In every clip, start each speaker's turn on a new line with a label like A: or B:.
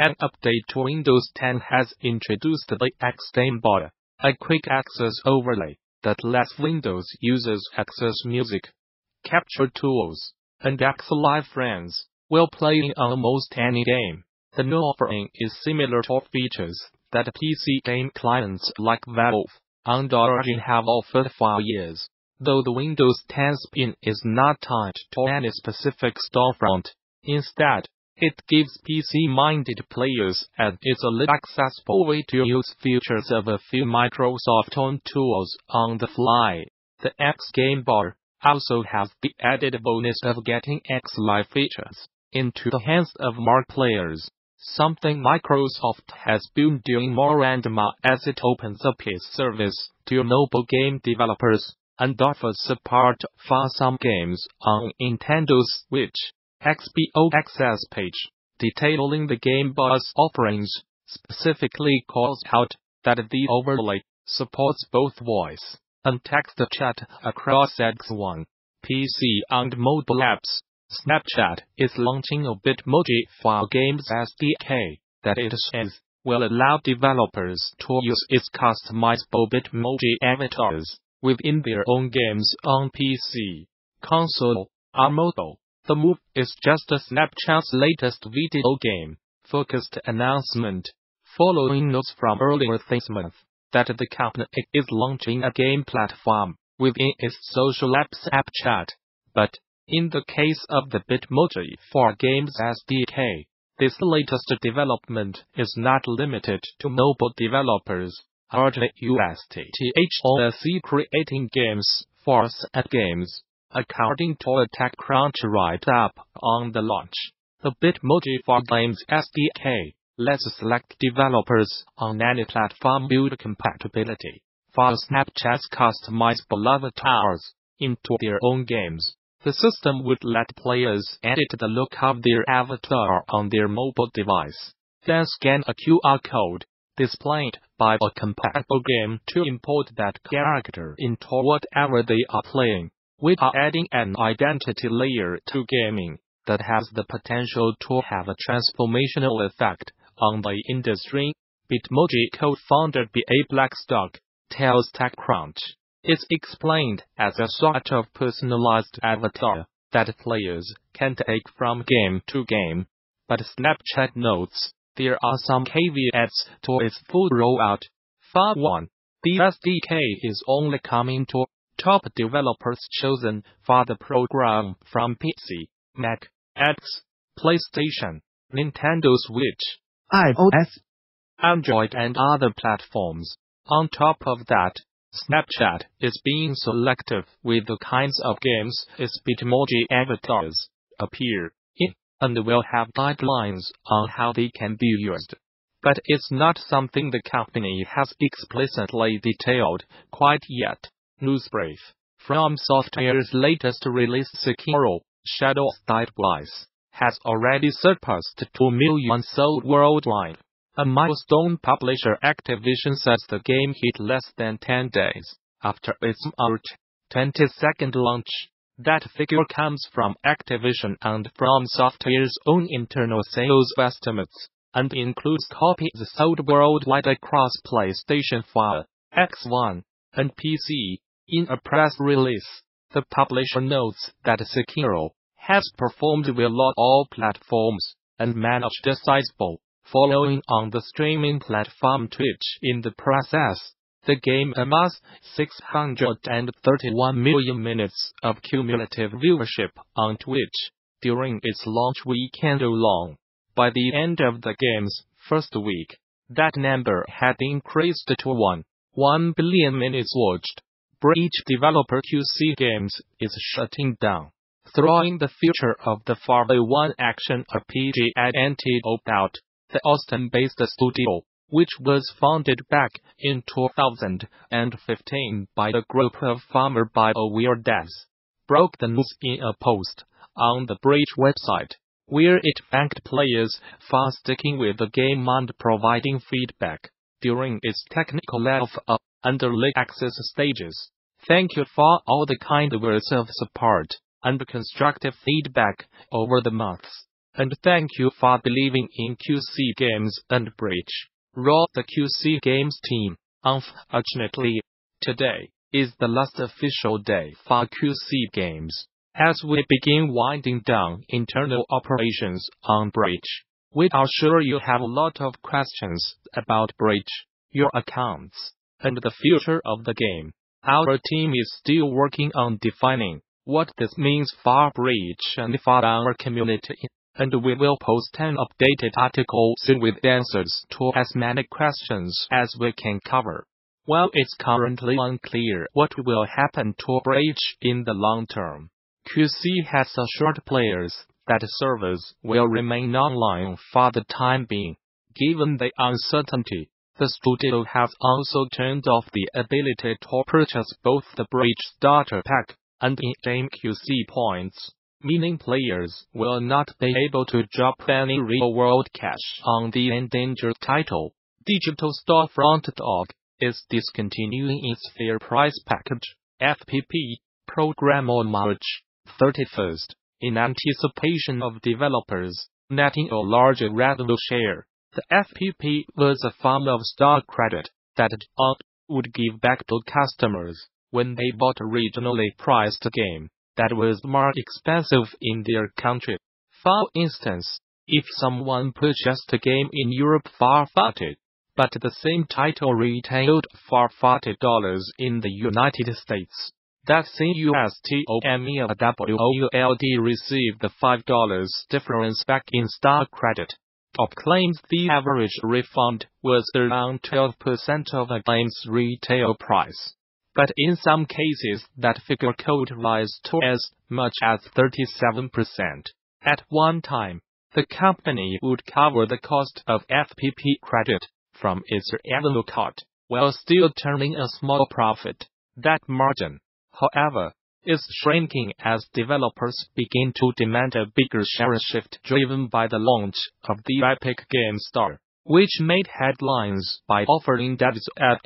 A: An update to Windows 10 has introduced the X-Gameboy, a quick-access overlay that lets Windows users access music, capture tools, and X-Live friends while playing almost any game. The new offering is similar to features that PC game clients like Valve and Origin have offered for years, though the Windows 10 spin is not tied to any specific storefront. Instead, it gives PC-minded players an easily accessible way to use features of a few Microsoft-owned tools on the fly. The X-Gameboy also has the added bonus of getting X-Live features into the hands of more players, something Microsoft has been doing more and more as it opens up its service to mobile game developers and offers support for some games on Nintendo Switch. XBO Access page, detailing the Game Boy's offerings, specifically calls out that the overlay supports both voice and text chat across X1, PC and mobile apps. Snapchat is launching a Bitmoji for Games SDK that it says will allow developers to use its customizable Bitmoji avatars within their own games on PC, console, or mobile. The move is just Snapchat's latest video game-focused announcement, following news from earlier this month that the company is launching a game platform within its social app Snapchat. But, in the case of the Bitmoji for Games SDK, this latest development is not limited to mobile developers or the USTTHOSC creating games for at games. According to a TechCrunch write-up on the launch, the Bitmoji for Games SDK lets select developers on any platform build compatibility for Snapchat's customizable avatars into their own games. The system would let players edit the look of their avatar on their mobile device, then scan a QR code displayed by a compatible game to import that character into whatever they are playing. We are adding an identity layer to gaming that has the potential to have a transformational effect on the industry, Bitmoji co-founder B.A. Blackstock tells TechCrunch. It's explained as a sort of personalized avatar that players can take from game to game, but Snapchat notes there are some caveats to its full rollout. For one, the SDK is only coming to top developers chosen for the program from PC, Mac, X, PlayStation, Nintendo Switch, iOS, Android and other platforms. On top of that, Snapchat is being selective with the kinds of games its Bitmoji avatars appear in, and will have guidelines on how they can be used. But it's not something the company has explicitly detailed quite yet. Newsbrief. From Software's latest release Sekiro, Shadows Die Twice, has already surpassed 2 million sold worldwide. A milestone. Publisher Activision says the game hit less than 10 days after its March 22nd launch. That figure comes from Activision and from Software's own internal sales estimates, and includes copies sold worldwide across PlayStation 4, X1, and PC. In a press release, the publisher notes that Sekiro has performed well on all platforms and managed a sizable following on the streaming platform Twitch. In the process, the game amassed 631 million minutes of cumulative viewership on Twitch during its launch weekend alone. By the end of the game's first week, that number had increased to 1 billion minutes watched. Each developer QC Games is shutting down, throwing the future of the Formula 1 action RPG at Antidote. The Austin-based studio, which was founded back in 2015 by a group of former BioWare devs, broke the news in a post on the Bridge website, where it thanked players for sticking with the game and providing feedback during its technical alpha and early access stages. Thank you for all the kind words of support and constructive feedback over the months. And thank you for believing in QC Games and Bridge. Raw the QC Games team. Unfortunately, today is the last official day for QC Games. As we begin winding down internal operations on Bridge, we are sure you have a lot of questions about Bridge, your accounts, and the future of the game. Our team is still working on defining what this means for Bridge and for our community, and we will post an updated article soon with answers to as many questions as we can cover. While it's currently unclear what will happen to Bridge in the long term, QC has assured players that servers will remain online for the time being. Given the uncertainty, the studio has also turned off the ability to purchase both the Bridge Starter Pack and in-game QC points, meaning players will not be able to drop any real-world cash on the endangered title. Digital Storefront is discontinuing its Fair Price Package (FPP) program on March 31st, in anticipation of developers netting a larger revenue share. The FPP was a form of stock credit that would give back to customers when they bought a regionally priced game that was more expensive in their country. For instance, if someone purchased a game in Europe for $40, but the same title retailed for $40 in the United States, that same USTOMEAWOULD received the $5 difference back in stock credit. Top claims the average refund was around 12% of a game's retail price. But in some cases that figure could rise to as much as 37%. At one time, the company would cover the cost of FPP credit from its revenue cut, while still turning a small profit. That margin, however, is shrinking as developers begin to demand a bigger share shift driven by the launch of the Epic Game Store, which made headlines by offering devs at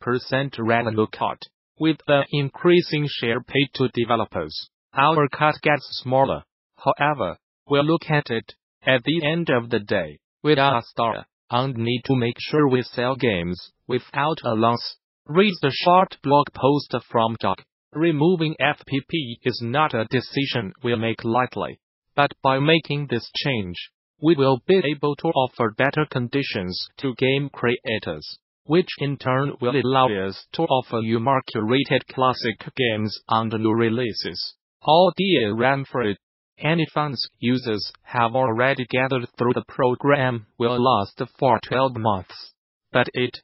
A: 88% revenue cut. With the increasing share paid to developers, our cut gets smaller. However, we'll look at it. At the end of the day, we are a store and need to make sure we sell games without a loss. Read the short blog post from Jock. Removing FPP is not a decision we'll make lightly, but by making this change, we will be able to offer better conditions to game creators, which in turn will allow us to offer you more curated classic games and new releases. All DRM free. Any funds users have already gathered through the program will last for 12 months, but it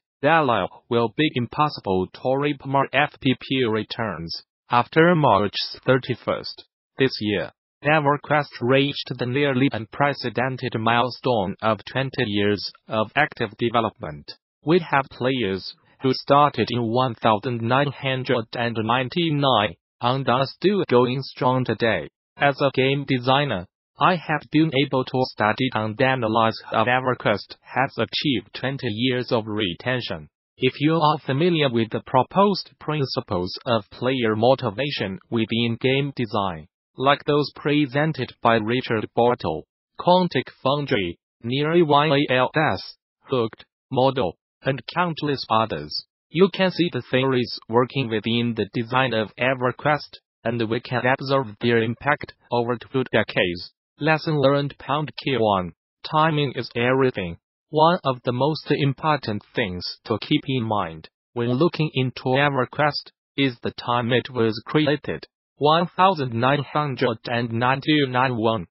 A: will be impossible to reap more FPP returns. After March 31st this year, EverQuest reached the nearly unprecedented milestone of 20 years of active development. We have players who started in 1999 and are still going strong today. As a game designer, I have been able to study and analyze how EverQuest has achieved 20 years of retention. If you are familiar with the proposed principles of player motivation within game design, like those presented by Richard Bortle, Quantic Foundry, Near YALS, Hooked, Model, and countless others, you can see the theories working within the design of EverQuest, and we can observe their impact over 2 decades. Lesson learned. Key 1. Timing is everything. One of the most important things to keep in mind when looking into EverQuest is the time it was created. 1999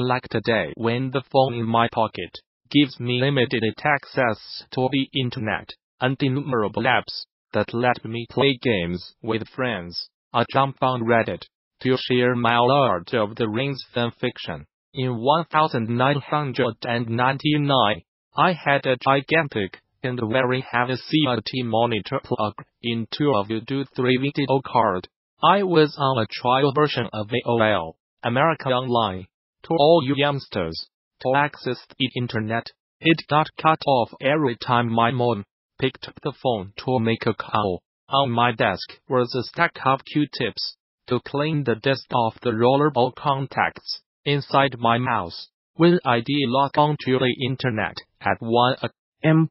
A: like today when the phone in my pocket gives me limited access to the internet and innumerable apps that let me play games with friends. I jump on Reddit to share my Lord of the Rings fanfiction. In 1999, I had a gigantic and very heavy CRT monitor plugged into a Voodoo 3 video card. I was on a trial version of AOL, America Online. To all you youngsters, to access the internet, it got cut off every time my mom picked up the phone to make a call. On my desk was a stack of Q-tips to clean the dust off the rollerball contacts inside my mouse. When I did log onto the internet at 1 a.m.,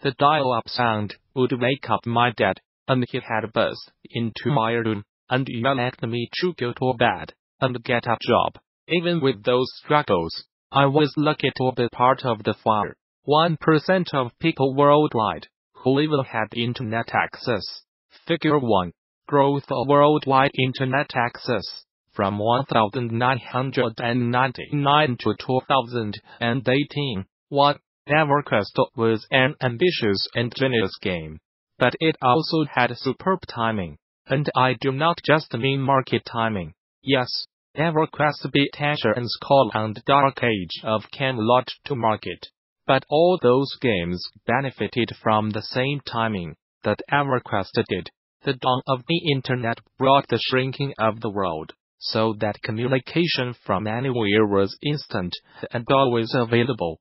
A: the dial-up sound would wake up my dad, and he had burst into my room and yelled at me to go to bed and get a job. Even with those struggles, I was lucky to be part of the 1% of people worldwide who even had internet access. Figure 1. Growth of worldwide internet access from 1999 to 2018. EverQuest was an ambitious and genius game, but it also had superb timing. And I do not just mean market timing. Yes, EverQuest beat Azure and Skull and Dark Age of Camelot to market. But all those games benefited from the same timing that EverQuest did. The dawn of the internet brought the shrinking of the world, so that communication from anywhere was instant and always available.